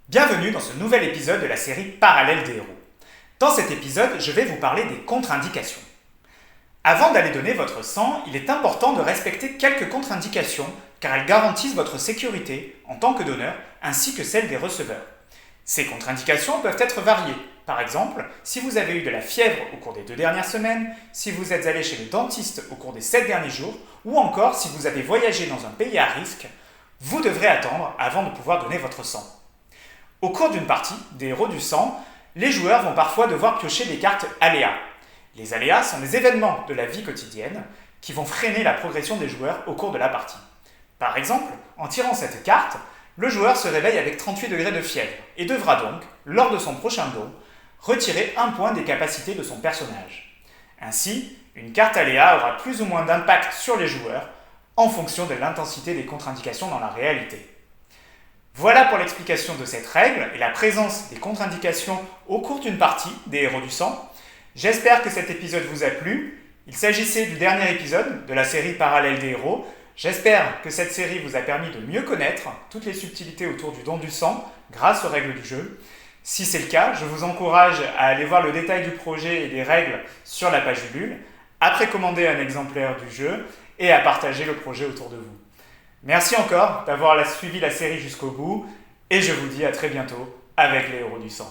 Bienvenue dans ce nouvel épisode de la série Parallèle des héros. Dans cet épisode, je vais vous parler des contre-indications. Avant d'aller donner votre sang, il est important de respecter quelques contre-indications car elles garantissent votre sécurité en tant que donneur ainsi que celle des receveurs. Ces contre-indications peuvent être variées. Par exemple, si vous avez eu de la fièvre au cours des 2 dernières semaines, si vous êtes allé chez le dentiste au cours des 7 derniers jours, ou encore si vous avez voyagé dans un pays à risque, vous devrez attendre avant de pouvoir donner votre sang. Au cours d'une partie des héros du sang, les joueurs vont parfois devoir piocher des cartes aléas. Les aléas sont des événements de la vie quotidienne qui vont freiner la progression des joueurs au cours de la partie. Par exemple, en tirant cette carte, le joueur se réveille avec 38 degrés de fièvre et devra donc, lors de son prochain don, retirer un point des capacités de son personnage. Ainsi, une carte aléa aura plus ou moins d'impact sur les joueurs en fonction de l'intensité des contre-indications dans la réalité. Voilà pour l'explication de cette règle et la présence des contre-indications au cours d'une partie des héros du sang. J'espère que cet épisode vous a plu. Il s'agissait du dernier épisode de la série Parallèle des héros. J'espère que cette série vous a permis de mieux connaître toutes les subtilités autour du don du sang grâce aux règles du jeu. Si c'est le cas, je vous encourage à aller voir le détail du projet et des règles sur la page Ulule, à précommander un exemplaire du jeu et à partager le projet autour de vous. Merci encore d'avoir suivi la série jusqu'au bout et je vous dis à très bientôt avec les héros du sang.